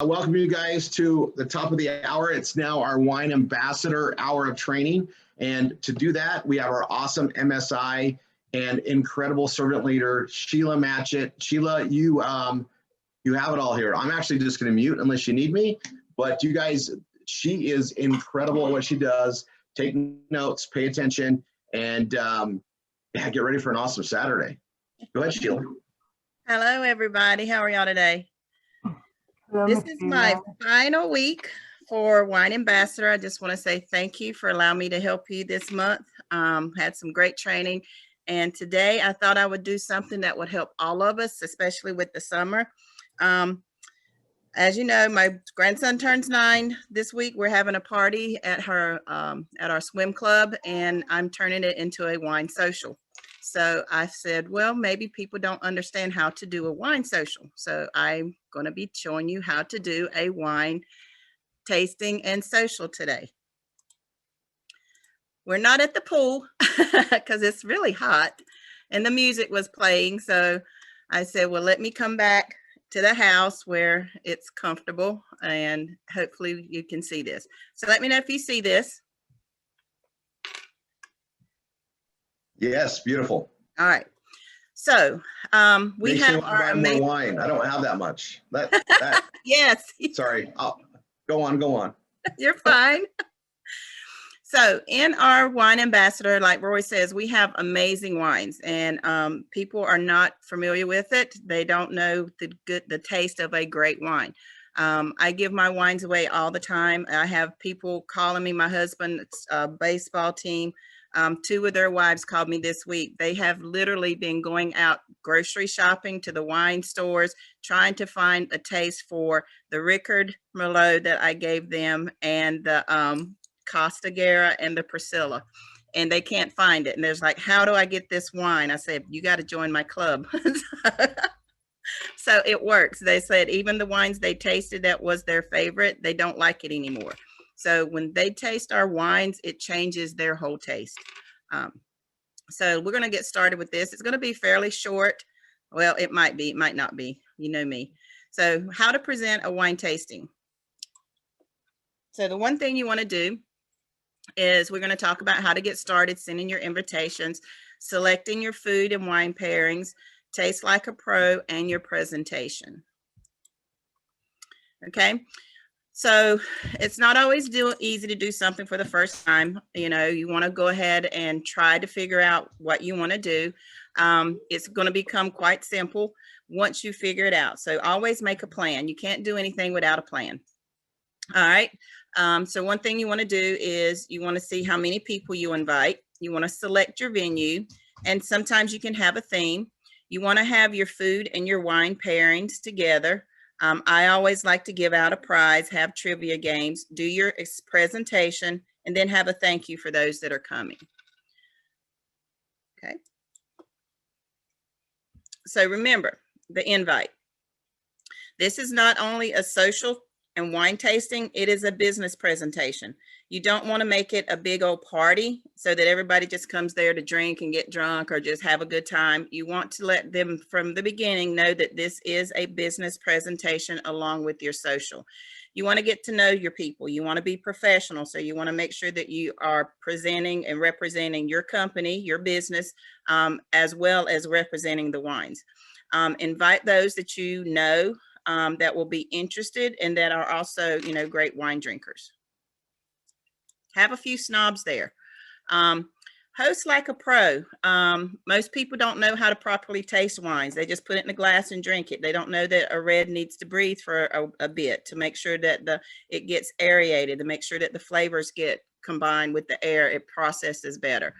Welcome you guys to the top of the hour. It's now our Wine Ambassador hour of training. And to do that, we have our awesome MSI and incredible servant leader, Sheila Matchett. Sheila, you have it all here. I'm actually just going to mute unless you need me. But you guys, she is incredible at what she does. Take notes, pay attention, and yeah, get ready for an awesome Saturday. Go ahead, Sheila. Hello, everybody. How are y'all today? This is my final week for Wine Ambassador. I just want to say thank you for allowing me to help you this month. Had some great training. And today I thought I would do something that would help all of us, especially with the summer. As you know, my grandson turns 9 this week. We're having a party at our swim club, and I'm turning it into a wine social. So I said, well, maybe people don't understand how to do a wine social. So I'm going to be showing you how to do a wine tasting and social today. We're not at the pool because it's really hot and the music was playing. So I said, well, let me come back to the house where it's comfortable and hopefully you can see this. So let me know if you see this. Yes, beautiful. All right. So we Makes have me our more wine. I don't have that much. That yes. Sorry. Go on. You're fine. So in our Wine Ambassador, like Roy says, we have amazing wines, and people are not familiar with it. They don't know the taste of a great wine. I give my wines away all the time. I have people calling me. My husband's baseball team, 2 of their wives called me this week. They have literally been going out grocery shopping to the wine stores, trying to find a taste for the Ricard Merlot that I gave them and the Costa Guerra and the Priscilla, and they can't find it. And there's like, how do I get this wine? I said, you got to join my club. So it works. They said even the wines they tasted that was their favorite, they don't like it anymore. So when they taste our wines, it changes their whole taste. So we're going to get started with this. It's going to be fairly short. Well, it might be, it might not be. You know me. So how to present a wine tasting. So the one thing you want to do is we're going to talk about how to get started, sending your invitations, selecting your food and wine pairings, taste like a pro, and your presentation. Okay. So it's not always easy to do something for the first time. You know, you want to go ahead and try to figure out what you want to do. It's going to become quite simple once you figure it out. So always make a plan. You can't do anything without a plan. All right. So one thing you want to do is you want to see how many people you invite. You want to select your venue, and sometimes you can have a theme. You want to have your food and your wine pairings together. I always like to give out a prize, have trivia games, do your presentation, and then have a thank you for those that are coming. Okay. So remember the invite. This is not only a social and wine tasting, it is a business presentation. You don't want to make it a big old party so that everybody just comes there to drink and get drunk or just have a good time. You want to let them from the beginning know that this is a business presentation along with your social. You want to get to know your people. You want to be professional. So you want to make sure that you are presenting and representing your company, your business, as well as representing the wines. Invite those that you know that will be interested and that are also, you know, great wine drinkers. Have a few snobs there. Host like a pro. Most people don't know how to properly taste wines. They just put it in a glass and drink it. They don't know that a red needs to breathe for a bit to make sure that it gets aerated, to make sure that the flavors get combined with the air, it processes better.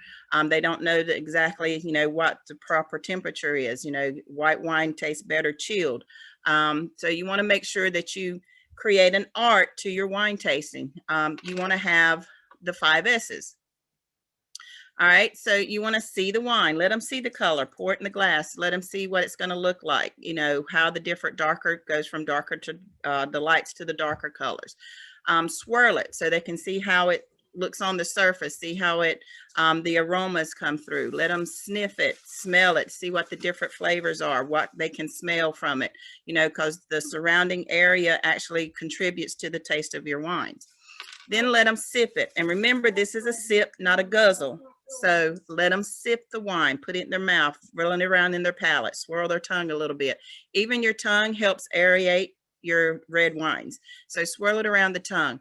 They don't know that exactly, you know, what the proper temperature is. You know, white wine tastes better chilled. So you want to make sure that you create an art to your wine tasting. You want to have the 5 S's. All right, so you want to see the wine, let them see the color, pour it in the glass, let them see what it's going to look like, you know, how the different darker goes from darker to the lights to the darker colors. Swirl it so they can see how it looks on the surface, see how it, the aromas come through. Let them sniff it, smell it, see what the different flavors are, what they can smell from it, you know, because the surrounding area actually contributes to the taste of your wines. Then let them sip it. And remember, this is a sip, not a guzzle. So let them sip the wine, put it in their mouth, rolling it around in their palate, swirl their tongue a little bit. Even your tongue helps aerate your red wines. So swirl it around the tongue.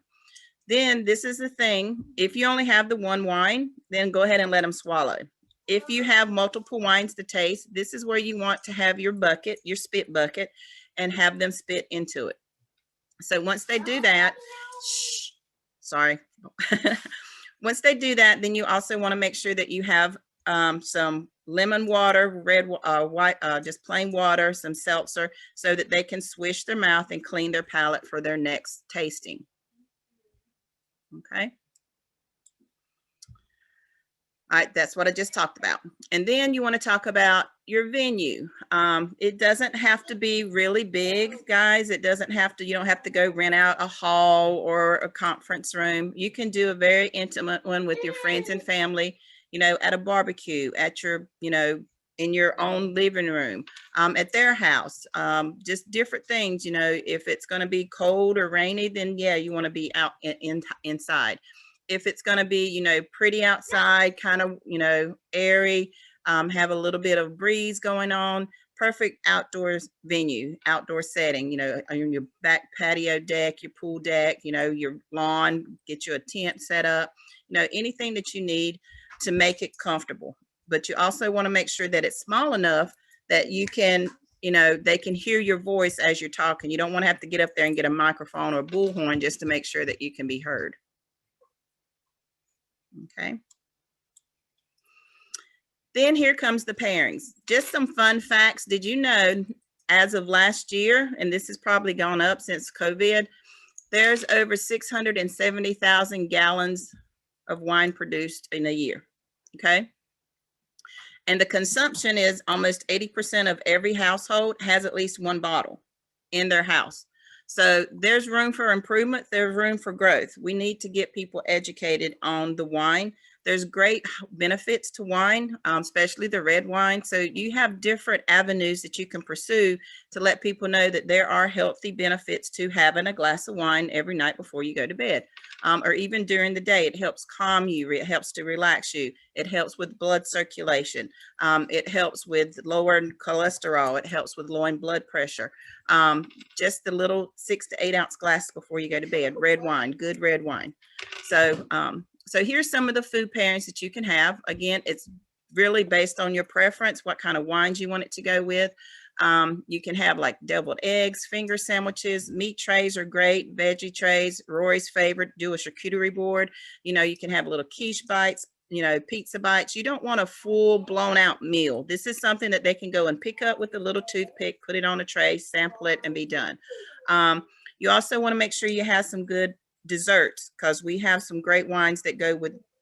Then this is the thing. If you only have the one wine, then go ahead and let them swallow. If you have multiple wines to taste, this is where you want to have your bucket, your spit bucket, and have them spit into it. So once they do that, sorry. Once they do that, then you also want to make sure that you have some lemon water, white, just plain water, some seltzer, so that they can swish their mouth and clean their palate for their next tasting. Okay. All right, that's what I just talked about. And then you want to talk about your venue. It doesn't have to be really big, guys. It doesn't have to, you don't have to go rent out a hall or a conference room. You can do a very intimate one with your friends and family, you know, at a barbecue, at your, you know, in your own living room, at their house, just different things. You know, if it's going to be cold or rainy, then yeah, you want to be out inside. If it's going to be, you know, pretty outside, kind of, you know, airy, have a little bit of breeze going on, perfect outdoors venue, outdoor setting, you know, on your back patio deck, your pool deck, you know, your lawn, get you a tent set up, you know, anything that you need to make it comfortable. But you also want to make sure that it's small enough that you can, you know, they can hear your voice as you're talking. You don't want to have to get up there and get a microphone or a bullhorn just to make sure that you can be heard. Okay. Then here comes the pairings. Just some fun facts. Did you know, as of last year, and this has probably gone up since COVID, there's over 670,000 gallons of wine produced in a year. Okay. And the consumption is almost 80% of every household has at least one bottle in their house. So there's room for improvement. There's room for growth. We need to get people educated on the wine. There's great benefits to wine, especially the red wine. So you have different avenues that you can pursue to let people know that there are healthy benefits to having a glass of wine every night before you go to bed, or even during the day. It helps calm you. It helps to relax you. It helps with blood circulation. It helps with lowering cholesterol. It helps with lowering blood pressure. Just the little 6 to 8 ounce glass before you go to bed. Red wine, good red wine. So here's some of the food pairings that you can have. Again, it's really based on your preference, what kind of wines you want it to go with. You can have like deviled eggs, finger sandwiches, meat trays are great, veggie trays. Rory's favorite, do a charcuterie board. You know, you can have little quiche bites, you know, pizza bites. You don't want a full blown out meal. This is something that they can go and pick up with a little toothpick, put it on a tray, sample it, and be done. You also want to make sure you have some good desserts, because we have some great wines that go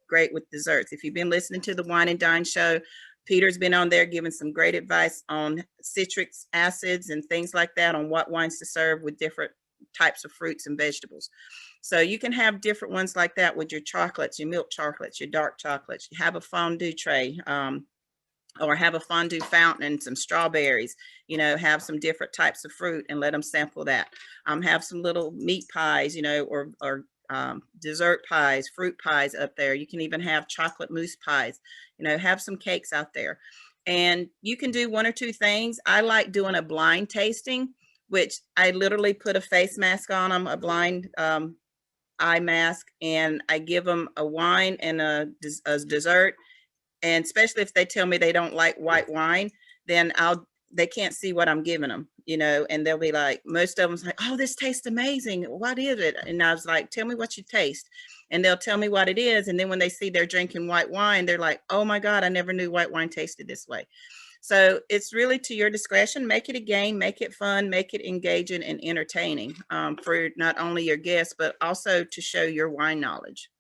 great with desserts. If you've been listening to the Wine and Dine show, Peter's been on there giving some great advice on citric acids and things like that, on what wines to serve with different types of fruits and vegetables. So you can have different ones like that with your chocolates, your milk chocolates, your dark chocolates. You have a fondue tray, or have a fondue fountain and some strawberries, you know, have some different types of fruit and let them sample that. Have some little meat pies, you know, or dessert pies, fruit pies up there. You can even have chocolate mousse pies, you know, have some cakes out there. And you can do one or two things. I like doing a blind tasting, which I literally put a face mask on them, a blind eye mask, and I give them a wine and a dessert. And especially if they tell me they don't like white wine, then they can't see what I'm giving them, you know, and they'll be like, most of them's like, oh, this tastes amazing. What is it? And I was like, tell me what you taste. And they'll tell me what it is. And then when they see they're drinking white wine, they're like, oh my God, I never knew white wine tasted this way. So it's really to your discretion. Make it a game, make it fun, make it engaging and entertaining, for not only your guests, but also to show your wine knowledge.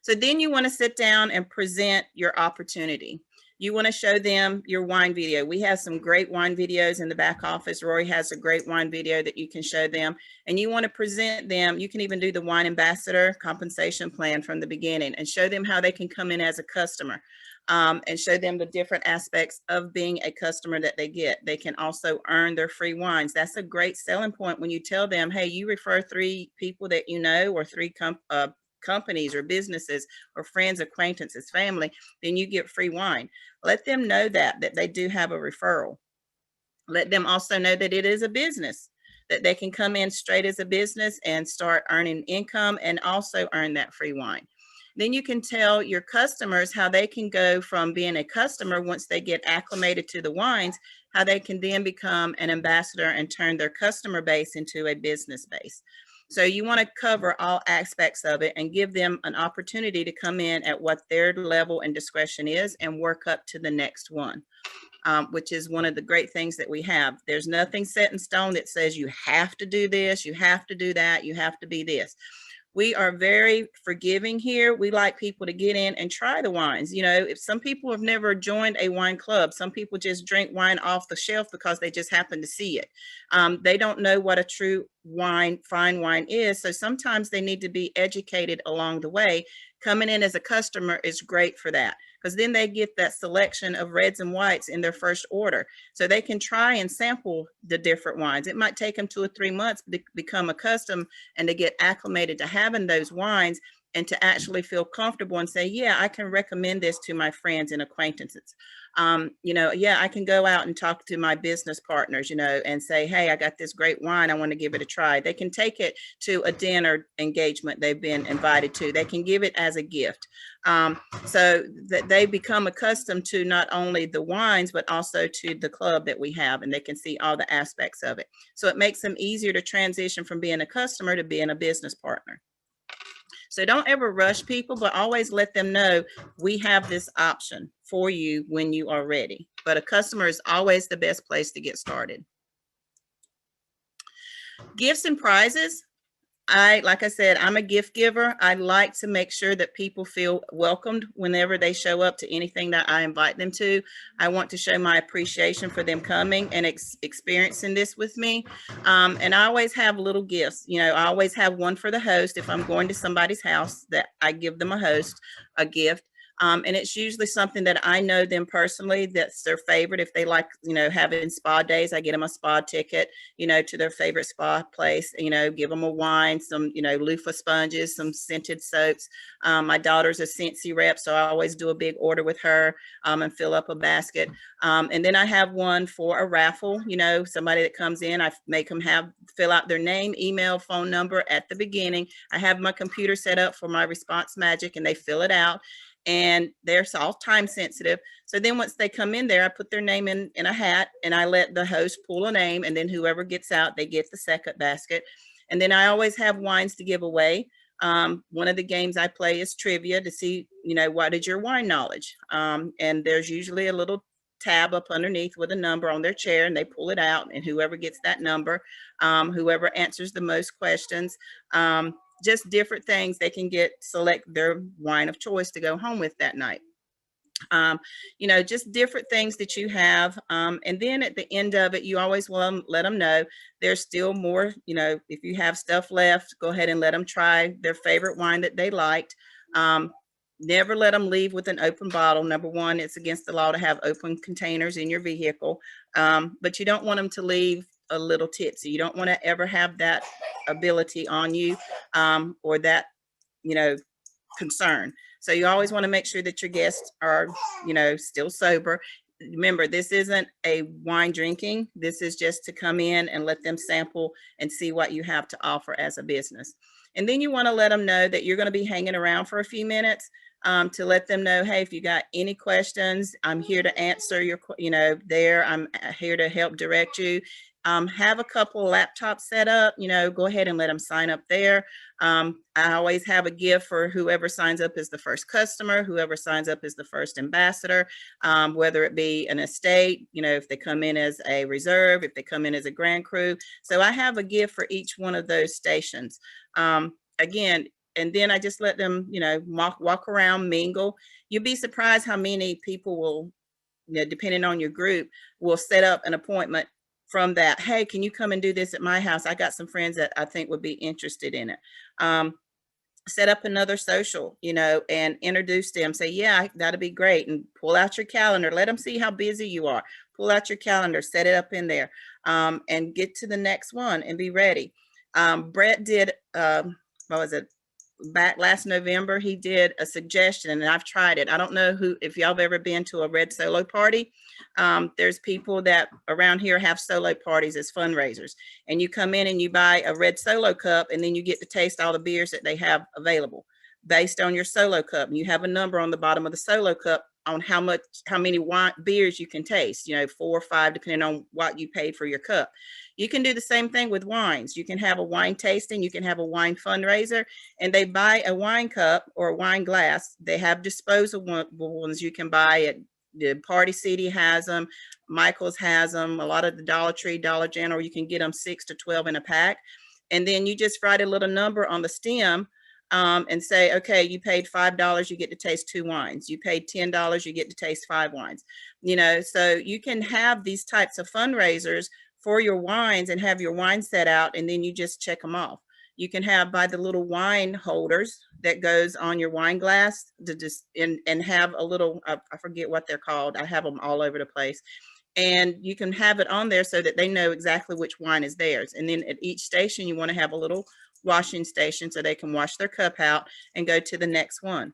So then you want to sit down and present your opportunity. You want to show them your wine video. We have some great wine videos in the back office. Rory has a great wine video that you can show them. And you want to present them. You can even do the wine ambassador compensation plan from the beginning and show them how they can come in as a customer, and show them the different aspects of being a customer that they get. They can also earn their free wines. That's a great selling point when you tell them, hey, you refer 3 people that you know, or 3 companies or businesses or friends, acquaintances, family, then you get free wine. Let them know that they do have a referral. Let them also know that it is a business, that they can come in straight as a business and start earning income and also earn that free wine. Then you can tell your customers how they can go from being a customer, once they get acclimated to the wines, how they can then become an ambassador and turn their customer base into a business base. So you want to cover all aspects of it and give them an opportunity to come in at what their level and discretion is and work up to the next one, which is one of the great things that we have. There's nothing set in stone that says you have to do this, you have to do that, you have to be this. We are very forgiving here. We like people to get in and try the wines. You know, if some people have never joined a wine club, some people just drink wine off the shelf because they just happen to see it. They don't know what a true wine, fine wine is. So sometimes they need to be educated along the way. Coming in as a customer is great for that, because then they get that selection of reds and whites in their first order. So they can try and sample the different wines. It might take them 2 or 3 months to become accustomed and to get acclimated to having those wines, and to actually feel comfortable and say, yeah, I can recommend this to my friends and acquaintances. You know, yeah, I can go out and talk to my business partners, you know, and say, hey, I got this great wine, I want to give it a try. They can take it to a dinner engagement they've been invited to. They can give it as a gift. So that they become accustomed to not only the wines, but also to the club that we have, and they can see all the aspects of it. So it makes them easier to transition from being a customer to being a business partner. So don't ever rush people, but always let them know we have this option for you when you are ready. But a customer is always the best place to get started. Gifts and prizes. Like I said, I'm a gift giver. I like to make sure that people feel welcomed whenever they show up to anything that I invite them to. I want to show my appreciation for them coming and experiencing this with me. And I always have little gifts. You know, I always have one for the host. If I'm going to somebody's house, that I give them a gift. And it's usually something that I know them personally, that's their favorite. If they like, you know, having spa days, I get them a spa ticket, you know, to their favorite spa place, you know, give them a wine, some, you know, loofah sponges, some scented soaps. My daughter's a Scentsy rep, so I always do a big order with her, and fill up a basket. And then I have one for a raffle, you know, somebody that comes in, I make them fill out their name, email, phone number at the beginning. I have my computer set up for my Response Magic, and they fill it out. And they're all time sensitive. So then once they come in there, I put their name in a hat, and I let the host pull a name, and then whoever gets out, they get the second basket. And then I always have wines to give away. One of the games I play is trivia to see, you know, what is your wine knowledge? And there's usually a little tab up underneath with a number on their chair, and they pull it out, and whoever gets that number, whoever answers the most questions, just different things, they can select their wine of choice to go home with that night. You know, just different things that you have. And then at the end of it, you always want to let them know there's still more. You know, if you have stuff left, go ahead and let them try their favorite wine that they liked. Never let them leave with an open bottle. Number one, it's against the law to have open containers in your vehicle, but you don't want them to leave a little tipsy. You don't want to ever have that ability on you, or that, you know, concern. So you always want to make sure that your guests are, you know, still sober. Remember, this isn't a wine drinking. This is just to come in and let them sample and see what you have to offer as a business. And then you want to let them know that you're going to be hanging around for a few minutes, to let them know, hey, if you got any questions, I'm here to answer your, you know, I'm here to help direct you. Have a couple of laptops set up, you know, go ahead and let them sign up there. I always have a gift for whoever signs up as the first customer, whoever signs up as the first ambassador, whether it be an estate, you know, if they come in as a reserve, if they come in as a grand cru. So I have a gift for each one of those stations. Again, and then I just let them, you know, walk around, mingle. You'd be surprised how many people will you know, depending on your group, will set up an appointment from that. Hey, can you come and do this at my house? I got some friends that I think would be interested in it. Set up another social, you know, and introduce them. Say, yeah, that'd be great. And pull out your calendar. Let them see how busy you are. Pull out your calendar, set it up in there, and get to the next one and be ready. Brett did, what was it? Back last November, he did a suggestion, and I've tried it. I don't know if y'all have ever been to a red solo party. There's people that around here have solo parties as fundraisers, and you come in and you buy a red solo cup, and then you get to taste all the beers that they have available based on your solo cup. And you have a number on the bottom of the solo cup on how many beers you can taste, you know, 4 or 5, depending on what you paid for your cup. You can do the same thing with wines. You can have a wine tasting, you can have a wine fundraiser, and they buy a wine cup or a wine glass. They have disposable ones you can buy at the Party City has them, Michael's has them, a lot of the Dollar Tree, Dollar General, you can get them 6 to 12 in a pack. And then you just write a little number on the stem, and say, okay, you paid $5, you get to taste 2 wines. You paid $10, you get to taste 5 wines. You know, so you can have these types of fundraisers for your wines and have your wine set out, and then you just check them off. You can have by the little wine holders that goes on your wine glass to just and have a little, I forget what they're called. I have them all over the place. And you can have it on there so that they know exactly which wine is theirs. And then at each station, you want to have a little washing station so they can wash their cup out and go to the next one.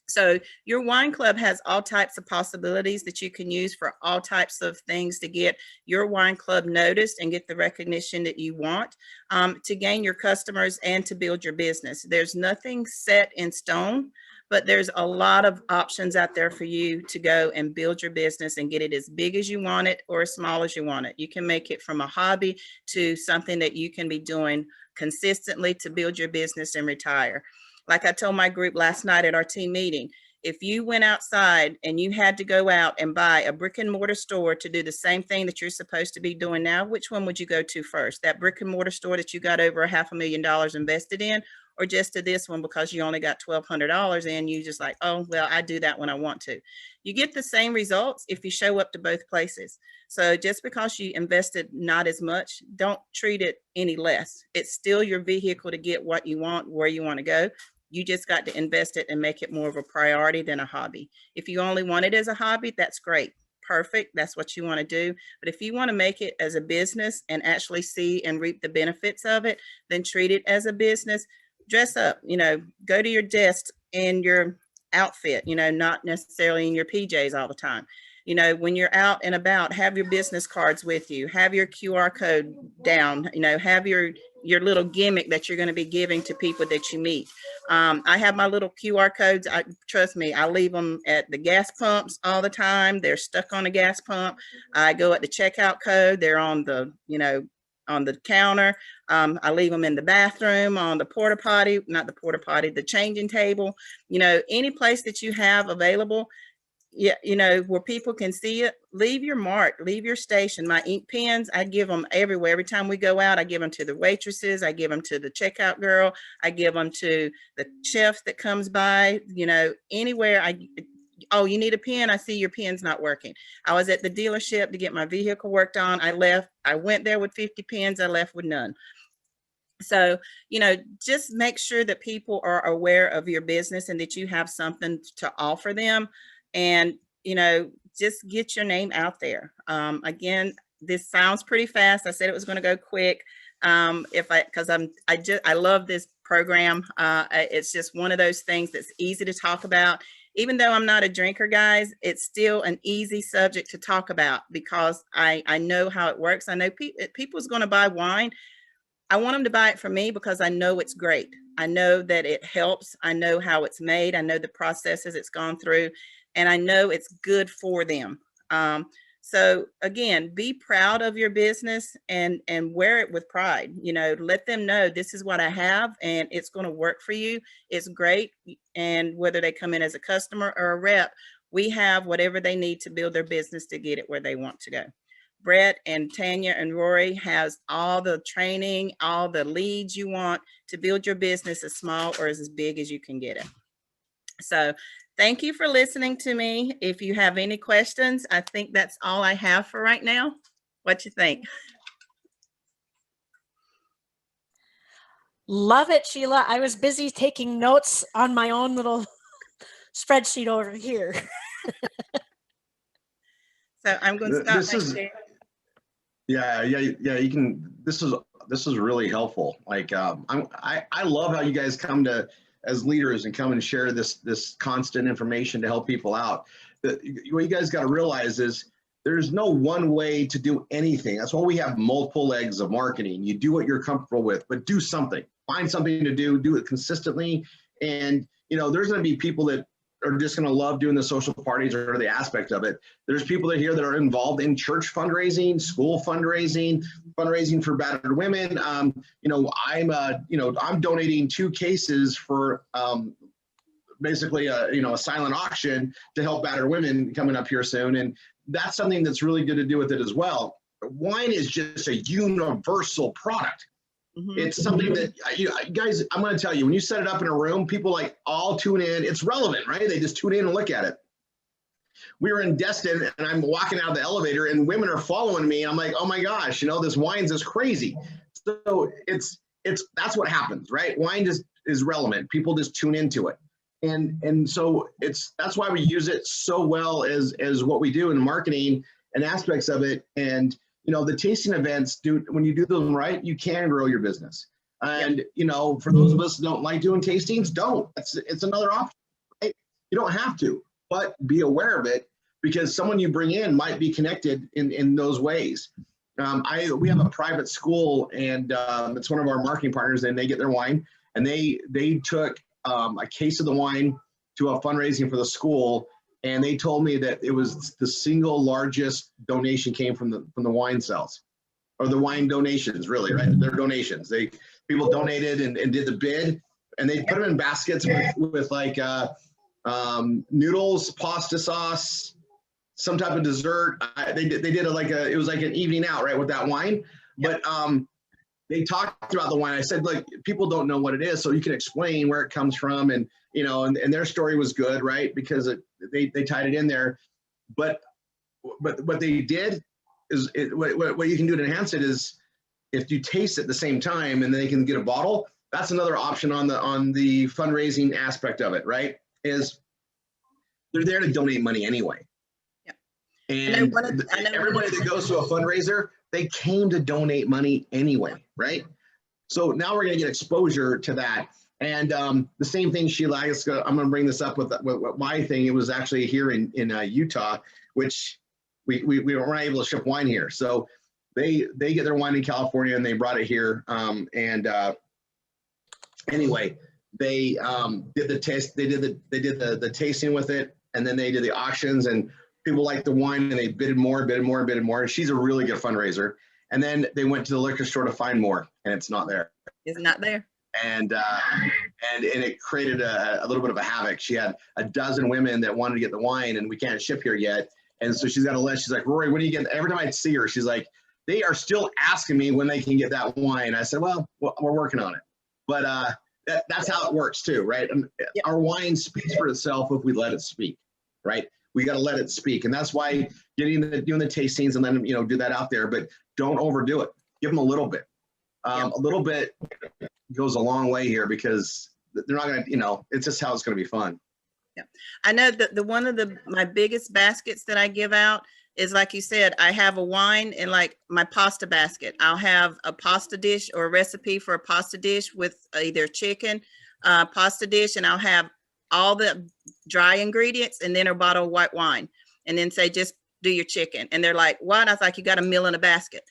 So your wine club has all types of possibilities that you can use for all types of things to get your wine club noticed and get the recognition that you want, to gain your customers and to build your business. There's nothing set in stone, but there's a lot of options out there for you to go and build your business and get it as big as you want it or as small as you want it. You can make it from a hobby to something that you can be doing consistently to build your business and retire. Like I told my group last night at our team meeting, if you went outside and you had to go out and buy a brick and mortar store to do the same thing that you're supposed to be doing now, which one would you go to first? That brick and mortar store that you got over $500,000 invested in, or just to this one because you only got $1,200 in, you just like, oh, well, I do that when I want to. You get the same results if you show up to both places. So just because you invested not as much, don't treat it any less. It's still your vehicle to get what you want, where you want to go. You just got to invest it and make it more of a priority than a hobby. If you only want it as a hobby, that's great. Perfect. That's what you want to do. But if you want to make it as a business and actually see and reap the benefits of it, then treat it as a business. Dress up, you know, go to your desk in your outfit, you know, not necessarily in your PJs all the time. You know, when you're out and about, have your business cards with you, have your QR code down, you know, have your little gimmick that you're going to be giving to people that you meet. I have my little QR codes. Trust me, I leave them at the gas pumps all the time. They're stuck on a gas pump. I go at the checkout code. They're on the, you know, on the counter. I leave them in the bathroom, on the porta potty, not the porta potty, the changing table, you know, any place that you have available. Yeah, you know, where people can see it, leave your mark, leave your station. My ink pens, I give them everywhere. Every time we go out, I give them to the waitresses, I give them to the checkout girl, I give them to the chef that comes by, you know, anywhere. Oh, you need a pen? I see your pen's not working. I was at the dealership to get my vehicle worked on. I went there with 50 pens, I left with none. So, you know, just make sure that people are aware of your business and that you have something to offer them. And, you know, just get your name out there. Again, this sounds pretty fast. I said it was going to go quick. Because I love this program. It's just one of those things that's easy to talk about. Even though I'm not a drinker, guys, it's still an easy subject to talk about because I know how it works. I know people's going to buy wine. I want them to buy it from me because I know it's great. I know that it helps. I know how it's made. I know the processes it's gone through, and I know it's good for them. So again, be proud of your business and wear it with pride. You know, let them know this is what I have and it's going to work for you. It's great. And whether they come in as a customer or a rep, we have whatever they need to build their business to get it where they want to go. Brett and Tanya and Rory has all the training, all the leads you want to build your business as small or as big as you can get it. So Thank you for listening to me. If you have any questions, I think that's all I have for right now. What you think? Love it, Sheila. I was busy taking notes on my own little spreadsheet over here. So I'm going to stop This my is, share. yeah, you can, this is really helpful. Like, I love how you guys come to, as leaders, and come and share this constant information to help people out. What you guys got to realize is there's no one way to do anything. That's why we have multiple legs of marketing. You do what you're comfortable with, but do something. Find something to do it consistently. And, there's going to be people that are just going to love doing the social parties or the aspect of it. There's people that here that are involved in church fundraising, school fundraising for battered women. I'm donating 2 cases for basically a silent auction to help battered women coming up here soon. And that's something that's really good to do with it as well. Wine is just a universal product. Mhm. It's something that guys, I'm going to tell you, when you set it up in a room, people like all tune in. It's relevant, right? They just tune in and look at it. We were in Destin and I'm walking out of the elevator and women are following me. I'm like, oh my gosh, this wine's is crazy. So that's what happens, right? Wine just is relevant. People just tune into it. And so that's why we use it so well as what we do in marketing and aspects of it. And the tasting events, when you do them right, you can grow your business. And, for those of us that don't like doing tastings, don't. It's another option, right? You don't have to, but be aware of it because someone you bring in might be connected in those ways. We have a private school and it's one of our marketing partners and they get their wine and they took a case of the wine to a fundraising for the school. And they told me that it was the single largest donation came from the wine sales or the wine donations, really, right? Their donations. People donated and did the bid and they put them in baskets with like noodles, pasta sauce, some type of dessert. They did it was like an evening out, right, with that wine. But they talked about the wine. I said, like, people don't know what it is, so you can explain where it comes from, and and their story was good, right, because they tied it in there. But what they did is what you can do to enhance it is if you taste it at the same time, and they can get a bottle. That's another option on the fundraising aspect of it, right? Is they're there to donate money anyway. And everybody that goes to a fundraiser, they came to donate money anyway, right? So now we're going to get exposure to that. And the same thing, Sheila, I'm going to bring this up with my thing. It was actually here in Utah, which we weren't able to ship wine here. So they get their wine in California and they brought it here. Anyway, they did the test. They did the tasting with it, and then they did the auctions and people liked the wine and they bidded more. And she's a really good fundraiser. And then they went to the liquor store to find more and it's not there. It's not there. And it created a little bit of a havoc. She had a dozen women that wanted to get the wine and we can't ship here yet. And so she's got a list. She's like, Rory, when do you get? Every time I see her, she's like, they are still asking me when they can get that wine. I said, well, we're working on it. But that's how it works too, right? Our wine speaks for itself if we let it speak, right? We got to let it speak. And that's why doing the tastings and then, do that out there, but don't overdo it. Give them a little bit. A little bit goes a long way here because they're not going to, it's just how it's going to be fun. Yeah. I know that one of my biggest baskets that I give out is, like you said, I have a wine in like my pasta basket. I'll have a pasta dish or a recipe for a pasta dish with either chicken, pasta dish, and I'll have all the dry ingredients and then a bottle of white wine and then say, just do your chicken. And they're like, what? I was like, you got a meal in a basket,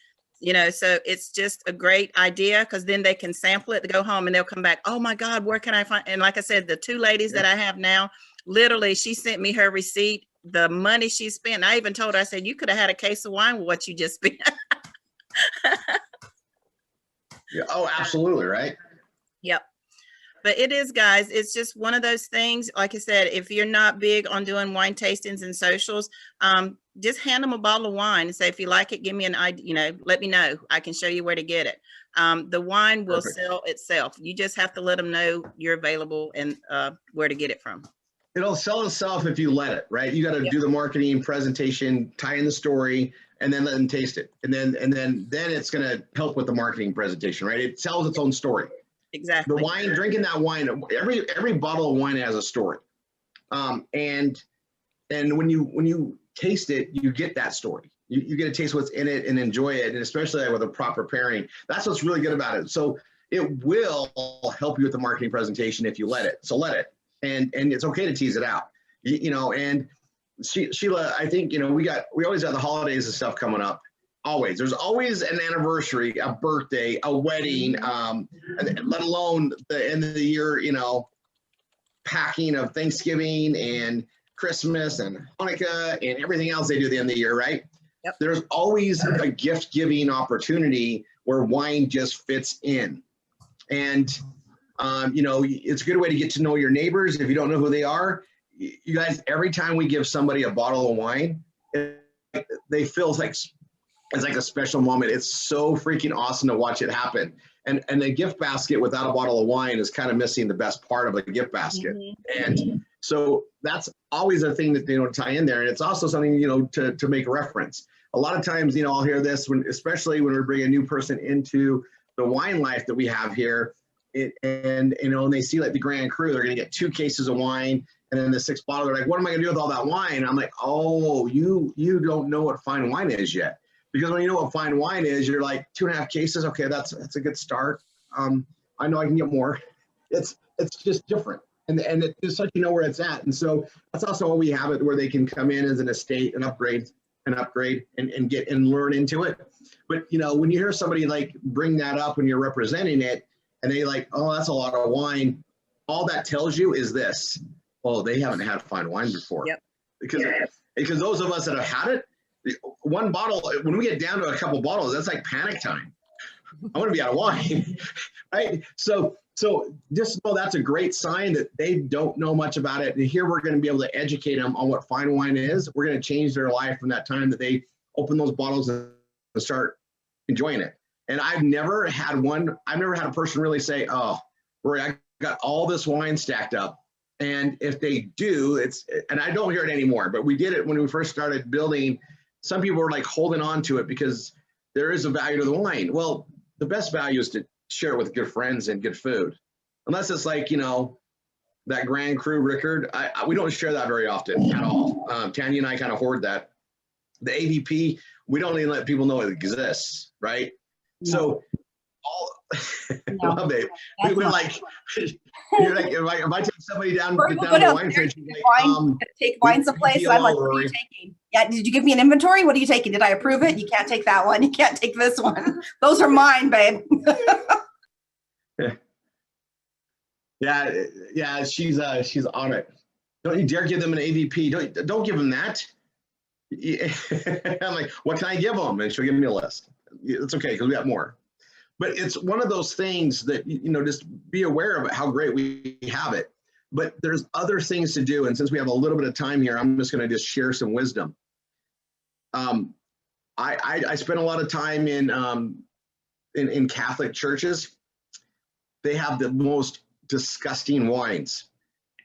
so it's just a great idea because then they can sample it to go home and they'll come back. Oh my God, where can I find? And like I said, the 2 ladies that I have now, literally, she sent me her receipt, the money she spent. I even told her, I said, you could have had a case of wine with what you just spent. Yeah. Oh, absolutely. Right. Yep. But it is, guys, it's just one of those things. Like I said, if you're not big on doing wine tastings and socials, just hand them a bottle of wine and say, if you like it, give me an idea, let me know. I can show you where to get it. The wine will sell itself. You just have to let them know you're available and where to get it from. it'll sell itself if you let it, right? You got to Yep. do the marketing, presentation, tie in the story, and then let them taste it. And then it's going to help with the marketing presentation, right? It tells its own story. The Exactly. wine, drinking that wine, every bottle of wine has a story. And when you taste it, you get that story. You get to taste what's in it and enjoy it, and especially with a proper pairing. That's what's really good about it. So it will help you with the marketing presentation if you let it. So let it, and it's okay to tease it out. And Sheila, I think we always have the holidays and stuff coming up. Always, there's always an anniversary, a birthday, a wedding, let alone the end of the year. Packing of Thanksgiving and Christmas and Hanukkah and everything else they do at the end of the year, right? Yep. There's always a gift giving opportunity where wine just fits in. And, it's a good way to get to know your neighbors. If you don't know who they are, you guys, every time we give somebody a bottle of wine, they feel like it's like a special moment. It's so freaking awesome to watch it happen. And the gift basket without a bottle of wine is kind of missing the best part of the gift basket. Mm-hmm. And so that's always a thing that to tie in there. And it's also something, to make reference. A lot of times, I'll hear this especially when we bring a new person into the wine life that we have here. And they see like the Grand Cru, they're going to get 2 cases of wine. And then the 6th bottle, they're like, what am I going to do with all that wine? And I'm like, oh, you don't know what fine wine is yet. Because when you know what fine wine is, you're like 2.5 cases. Okay, that's a good start. I know I can get more. It's just different, and it just such where it's at. And so that's also why we have it where they can come in as an estate and upgrade and get and learn into it. But when you hear somebody like bring that up when you're representing it, and they like, oh, that's a lot of wine. All that tells you is this: oh, they haven't had fine wine before. Yep. Because those of us that have had it. One bottle, when we get down to a couple bottles, that's like panic time. I want to be out of wine, right? So just know that's a great sign that they don't know much about it. And here we're going to be able to educate them on what fine wine is. We're going to change their life from that time that they open those bottles and start enjoying it. And I've never had a person really say, oh, Rory, I got all this wine stacked up. And if they do, and I don't hear it anymore, but we did it when we first started building. Some people were like holding on to it because there is a value to the wine. Well, the best value is to share it with good friends and good food. Unless it's like, that Grand Cru Rickard. We don't share that very often at all. Tanya and I kind of hoard that. The AVP, we don't even let people know it exists, right? No. So no. Well, babe, we're like, you're like, if I take somebody down to the wine fridge, take wine supply. So I'm like, what are you taking? Yeah, did you give me an inventory? What are you taking? Did I approve it? You can't take that one. You can't take this one. Those are mine, babe. Yeah, she's on it. Don't you dare give them an AVP. Don't give them that. I'm like, what can I give them? And she'll give me a list. It's okay because we got more. But it's one of those things that, just be aware of how great we have it. But there's other things to do. And since we have a little bit of time here, I'm just going to just share some wisdom. I spent a lot of time in Catholic churches. They have the most disgusting wines,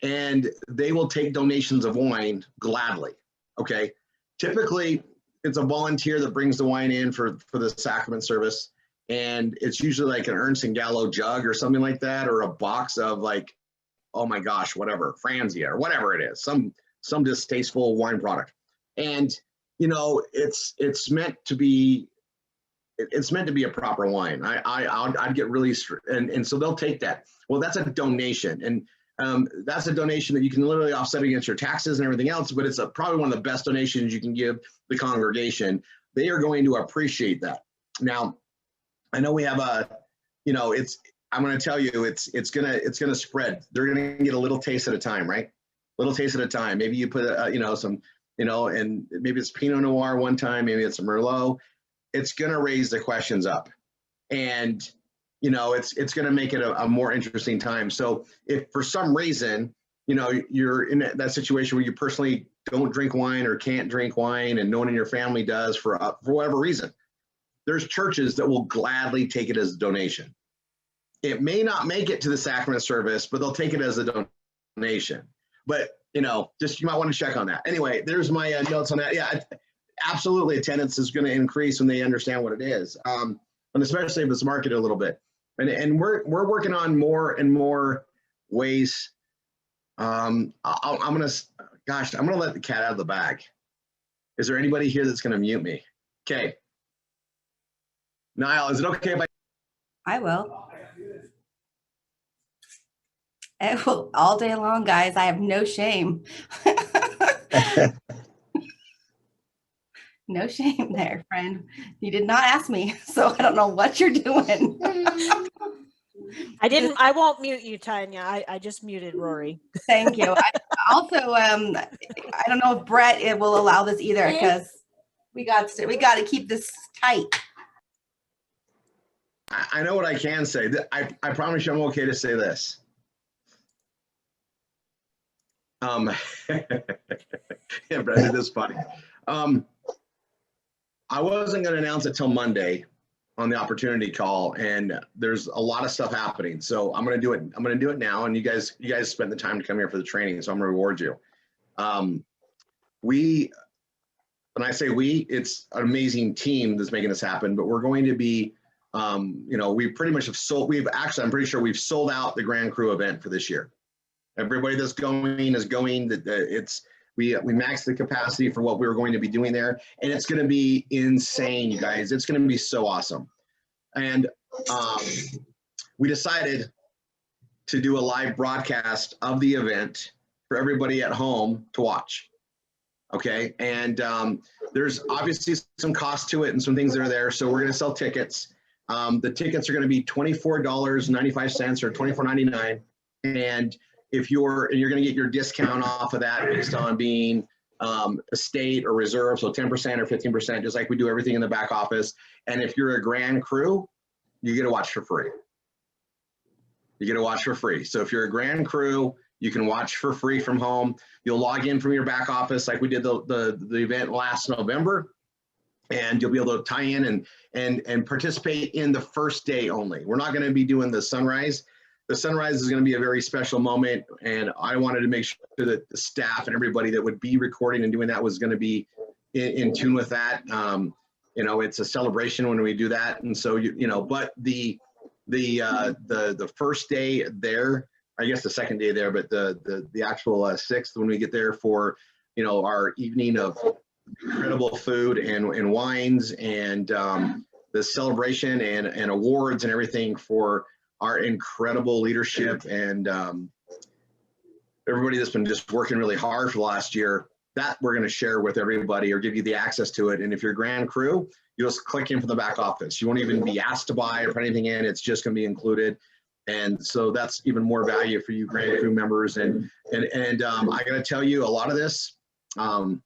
and they will take donations of wine gladly. Okay. Typically, it's a volunteer that brings the wine in for the sacrament service. And it's usually like an Ernst & Gallo jug or something like that, or a box of like, oh my gosh, whatever, Franzia or whatever it is, some distasteful wine product. And it's meant to be a proper wine. I'd get really and so they'll take that. Well, that's a donation, and that's a donation that you can literally offset against your taxes and everything else. But it's probably one of the best donations you can give the congregation. They are going to appreciate that. Now, I know we have I'm going to tell you, it's going to spread. They're going to get a little taste at a time, right? Little taste at a time. Maybe you put some, and maybe it's Pinot Noir one time, maybe it's a Merlot. It's going to raise the questions up, and it's going to make it a more interesting time. So if for some reason, you're in that situation where you personally don't drink wine or can't drink wine, and no one in your family does for whatever reason, there's churches that will gladly take it as a donation. It may not make it to the sacrament service, but they'll take it as a donation. But you know, just you might want to check on that. Anyway, there's my notes on that. Yeah, absolutely. Attendance is going to increase when they understand what it is, and especially if it's marketed a little bit. And we're working on more and more ways. I'm gonna let the cat out of the bag. Is there anybody here that's gonna mute me? Okay. Niall, is it okay if I will. It will all day long, guys. I have no shame. No shame there, friend. You did not ask me, so I don't know what you're doing. I won't mute you, Tanya. I just muted Rory. Thank you. I don't know if Brett will allow this either, because we got to keep this tight. I know what I can say. I promise you I'm okay to say this. Yeah, Brett, this is funny. I wasn't going to announce it till Monday on the opportunity call, and there's a lot of stuff happening. So I'm going to do it. I'm going to do it now. And you guys spent the time to come here for the training, so I'm going to reward you. When I say we, it's an amazing team that's making this happen, but we're going to be, we pretty much have sold, I'm pretty sure we've sold out the Grand Cru event for this year. Everybody that's going is going. We maxed the capacity for what we were going to be doing there, and it's going to be insane, you guys. It's going to be so awesome. And we decided to do a live broadcast of the event for everybody at home to watch. Okay, and there's obviously some cost to it and some things that are there. So we're going to sell tickets. The tickets are going to be $24.95 or $24.99, and you're going to get your discount off of that based on being estate or reserve, so 10% or 15%, just like we do everything in the back office. And if you're a Grand Cru, you get to watch for free. You get to watch for free. So if you're a Grand Cru, you can watch for free from home. You'll log in from your back office like we did the event last November, and you'll be able to tie in and participate in the first day only. We're not going to be doing the sunrise. The sunrise is going to be a very special moment, and I wanted to make sure that the staff and everybody that would be recording and doing that was going to be in tune with that. It's a celebration when we do that, and so but the first day there, I guess the second day there, but the actual 6th when we get there for our evening of incredible food and wines and the celebration and awards and everything for our incredible leadership and everybody that's been just working really hard for the last year, that we're going to share with everybody or give you the access to it. And if you're Grand Cru, you'll just click in from the back office. You won't even be asked to buy or put anything in. It's just going to be included. And so that's even more value for you Grand Cru members. And I got to tell you, a lot of this, I'm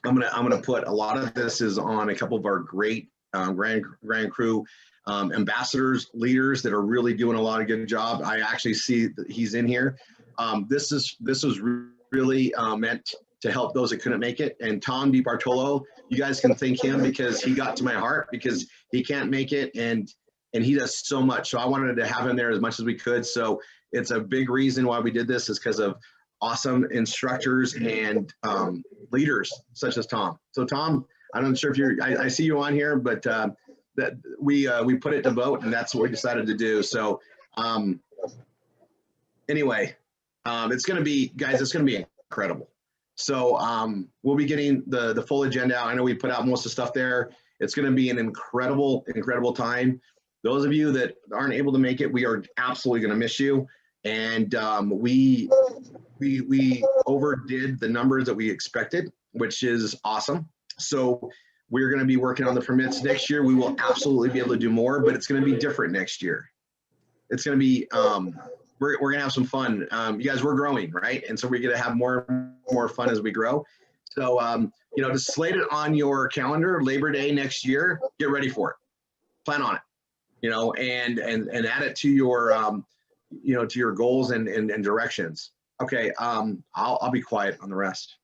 gonna put a lot of this is on a couple of our great Grand Cru ambassadors, leaders that are really doing a lot of good job. I actually see that he's in here. This was really meant to help those that couldn't make it. And Tom DiBartolo, you guys can thank him because he got to my heart because he can't make it and he does so much. So I wanted to have him there as much as we could. So it's a big reason why we did this is because of awesome instructors and leaders such as Tom. So Tom, I'm not sure if I see you on here, but that we put it to vote and that's what we decided to do. So anyway, it's going to be, guys, it's going to be incredible. So we'll be getting the full agenda out. I know we put out most of the stuff there. It's going to be an incredible time. Those of you that aren't able to make it, we are absolutely going to miss you. And we overdid the numbers that we expected, which is awesome. So we're going to be working on the permits next year. We will absolutely be able to do more, but it's going to be different next year. It's going to be, we're going to have some fun. You guys, we're growing, right? And so we're going to have more fun as we grow. So, just slate it on your calendar, Labor Day next year, get ready for it. Plan on it, and add it to your, to your goals and directions. Okay, I'll be quiet on the rest.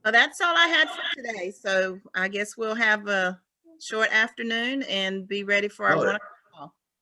Well, that's all I had for today. So I guess we'll have a short afternoon and be ready for our 1 o'clock